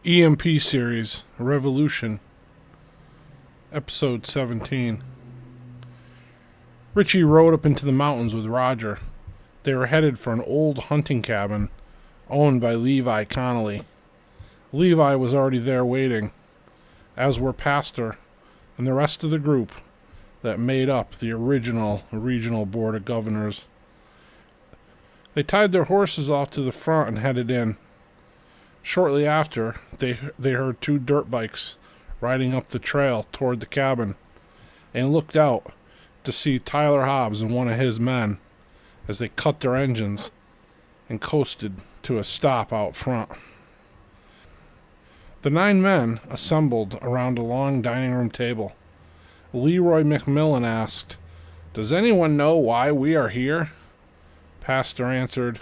EMP Series Revolution, Episode 17. Richie rode up into the mountains with Roger. They were headed for an old hunting cabin owned by Levi Connolly. Levi was already there waiting, as were Pastor and the rest of the group that made up the original Regional Board of Governors. They tied their horses off to the front and headed in. Shortly after, they heard two dirt bikes riding up the trail toward the cabin and looked out to see Tyler Hobbs and one of his men as they cut their engines and coasted to a stop out front. The 9 men assembled around a long dining room table. Leroy McMillan asked, "Does anyone know why we are here?" Pastor answered,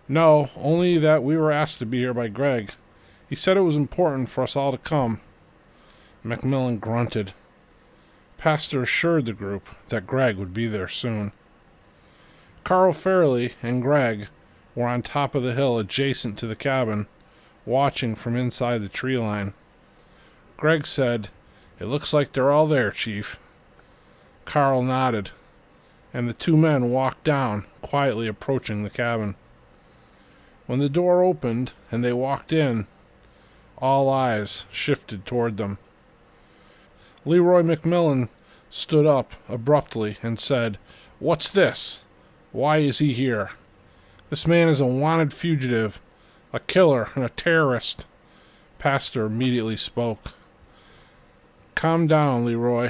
"No, only that we were asked to be here by Greg. He said it was important for us all to come." McMillan grunted. Pastor assured the group that Greg would be there soon. Carl Fairley and Greg were on top of the hill adjacent to the cabin, watching from inside the tree line. Greg said, "It looks like they're all there, Chief." Carl nodded, and the 2 men walked down, quietly approaching the cabin. When the door opened and they walked in, all eyes shifted toward them. Leroy McMillan stood up abruptly and said, "What's this? Why is he here? This man is a wanted fugitive, a killer, and a terrorist." Pastor immediately spoke. "Calm down, Leroy.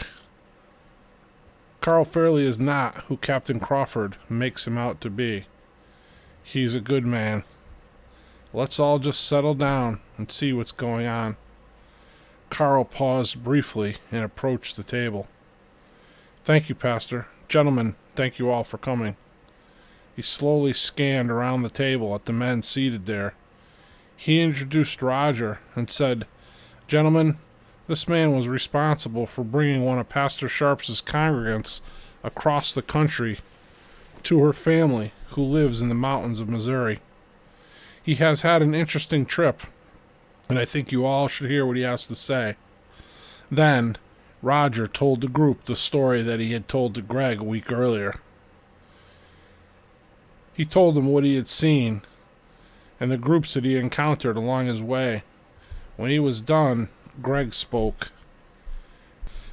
Carl Fairley is not who Captain Crawford makes him out to be. He's a good man. Let's all just settle down and see what's going on." Carl paused briefly and approached the table. "Thank you, Pastor. Gentlemen, thank you all for coming." He slowly scanned around the table at the men seated there. He introduced Roger and said, "Gentlemen, this man was responsible for bringing one of Pastor Sharp's congregants across the country to her family who lives in the mountains of Missouri. He has had an interesting trip, and I think you all should hear what he has to say." Then, Roger told the group the story that he had told to Greg a week earlier. He told them what he had seen and the groups that he encountered along his way. When he was done, Greg spoke.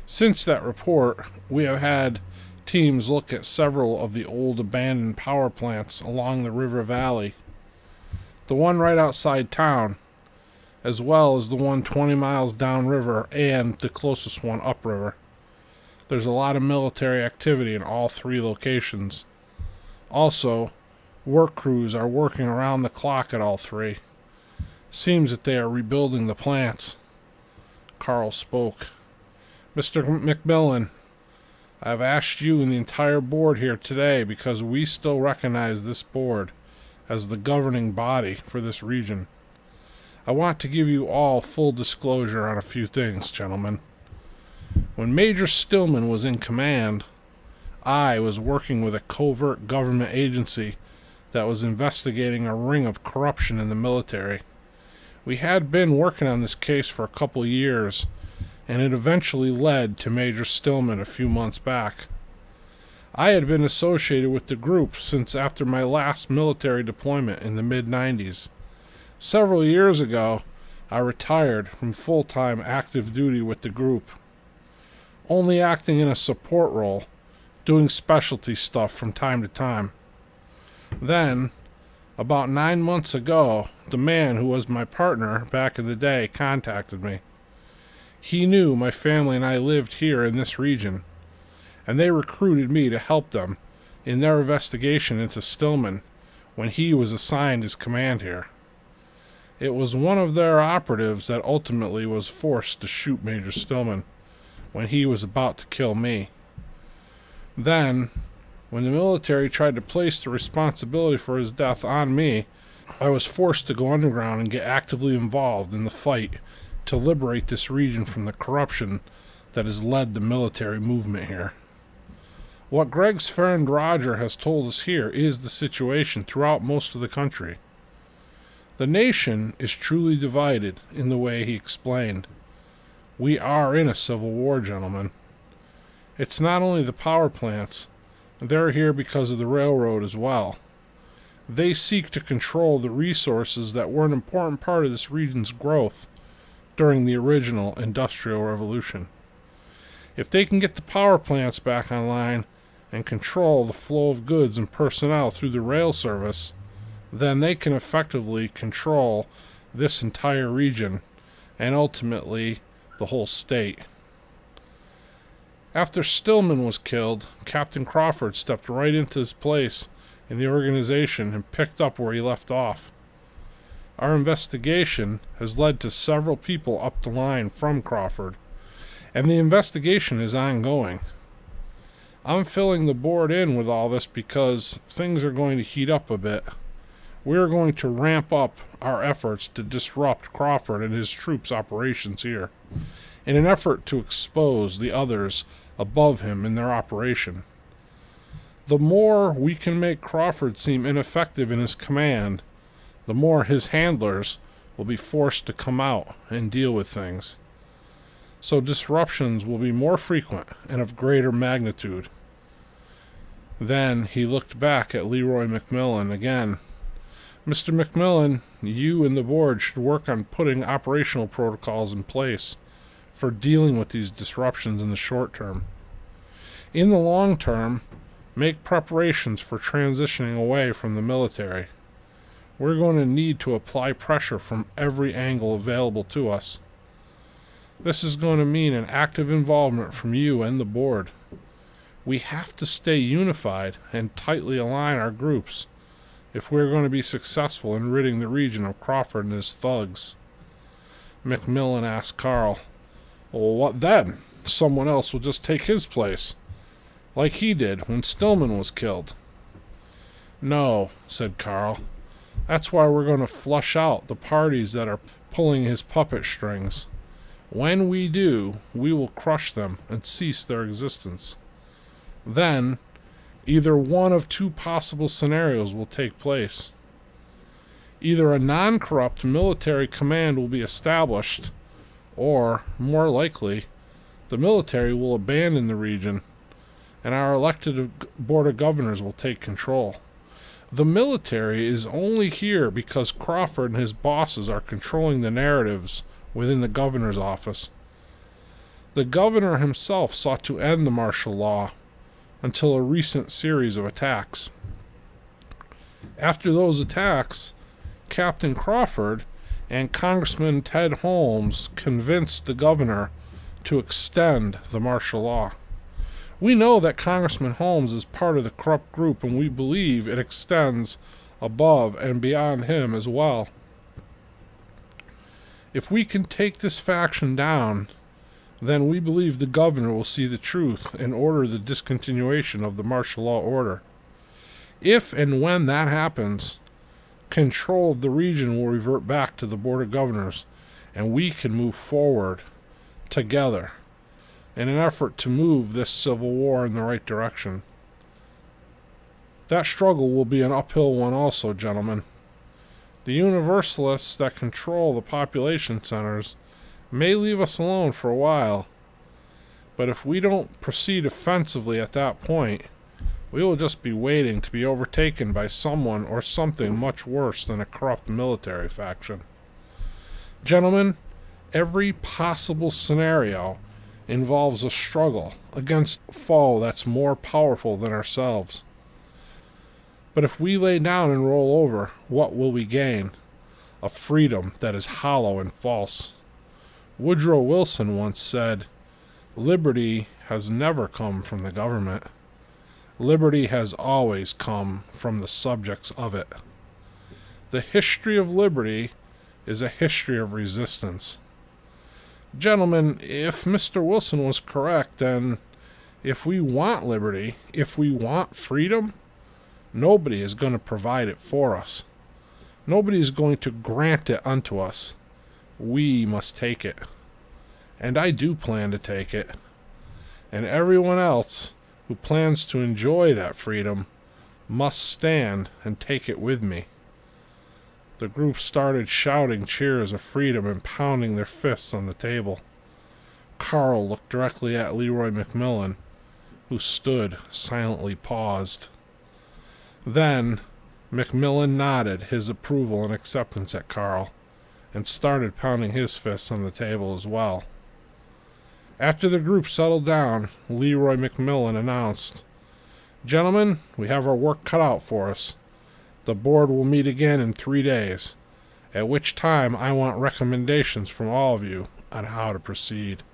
"Since that report, we have had teams look at several of the old abandoned power plants along the river valley. The one right outside town, as well as the one 20 miles downriver and the closest one upriver. There's a lot of military activity in all 3 locations. Also, work crews are working around the clock at all 3. Seems that they are rebuilding the plants." Carl spoke. "Mr. McMillan, I've asked you and the entire board here today because we still recognize this board as the governing body for this region. I want to give you all full disclosure on a few things, gentlemen. When Major Stillman was in command, I was working with a covert government agency that was investigating a ring of corruption in the military. We had been working on this case for a couple years, and it eventually led to Major Stillman a few months back. I had been associated with the group since after my last military deployment in the mid-90s. Several years ago, I retired from full-time active duty with the group, only acting in a support role, doing specialty stuff from time to time. Then, about 9 months ago, the man who was my partner back in the day contacted me. He knew my family and I lived here in this region, and they recruited me to help them in their investigation into Stillman when he was assigned his command here. It was one of their operatives that ultimately was forced to shoot Major Stillman when he was about to kill me. Then, when the military tried to place the responsibility for his death on me, I was forced to go underground and get actively involved in the fight to liberate this region from the corruption that has led the military movement here. What Greg's friend Roger has told us here is the situation throughout most of the country. The nation is truly divided in the way he explained. We are in a civil war, gentlemen. It's not only the power plants. They're here because of the railroad as well. They seek to control the resources that were an important part of this region's growth during the original Industrial Revolution. If they can get the power plants back online and control the flow of goods and personnel through the rail service, then they can effectively control this entire region and ultimately the whole state. After Stillman was killed, Captain Crawford stepped right into his place in the organization and picked up where he left off. Our investigation has led to several people up the line from Crawford, and the investigation is ongoing. I'm filling the board in with all this because things are going to heat up a bit. We're going to ramp up our efforts to disrupt Crawford and his troops' operations here, in an effort to expose the others above him in their operation. The more we can make Crawford seem ineffective in his command, the more his handlers will be forced to come out and deal with things. So disruptions will be more frequent and of greater magnitude. Then he looked back at Leroy McMillan again. Mr. McMillan, you and the board should work on putting operational protocols in place for dealing with these disruptions in the short term. In the long term, make preparations for transitioning away from the military. We're going to need to apply pressure from every angle available to us. This is going to mean an active involvement from you and the board. We have to stay unified and tightly align our groups if we're going to be successful in ridding the region of Crawford and his thugs. McMillan asked Carl, "Well, what then? Someone else will just take his place, like he did when Stillman was killed." "No," said Carl. "That's why we're going to flush out the parties that are pulling his puppet strings. When we do, we will crush them and cease their existence. Then, either one of two possible scenarios will take place. Either a non-corrupt military command will be established, or, more likely, the military will abandon the region, and our elected Board of Governors will take control. The military is only here because Crawford and his bosses are controlling the narratives within the governor's office. The governor himself sought to end the martial law until a recent series of attacks. After those attacks, Captain Crawford and Congressman Ted Holmes convinced the governor to extend the martial law. We know that Congressman Holmes is part of the corrupt group, and we believe it extends above and beyond him as well. If we can take this faction down, then we believe the governor will see the truth and order the discontinuation of the martial law order. If and when that happens, control of the region will revert back to the Board of Governors, and we can move forward together in an effort to move this civil war in the right direction. That struggle will be an uphill one also, gentlemen. The Universalists that control the population centers may leave us alone for a while, but if we don't proceed offensively at that point, we will just be waiting to be overtaken by someone or something much worse than a corrupt military faction. Gentlemen, every possible scenario involves a struggle against a foe that's more powerful than ourselves. But if we lay down and roll over, what will we gain? A freedom that is hollow and false. Woodrow Wilson once said, "Liberty has never come from the government. Liberty has always come from the subjects of it." The history of liberty is a history of resistance. Gentlemen, if Mr. Wilson was correct, then if we want liberty, if we want freedom, nobody is going to provide it for us. Nobody is going to grant it unto us. We must take it. And I do plan to take it. And everyone else who plans to enjoy that freedom must stand and take it with me. The group started shouting cheers of freedom and pounding their fists on the table. Carl looked directly at Leroy McMillan, who stood silently paused. Then McMillan nodded his approval and acceptance at Carl and started pounding his fists on the table as well. After the group settled down, Leroy McMillan announced, "Gentlemen, we have our work cut out for us. The board will meet again in 3 days, at which time I want recommendations from all of you on how to proceed."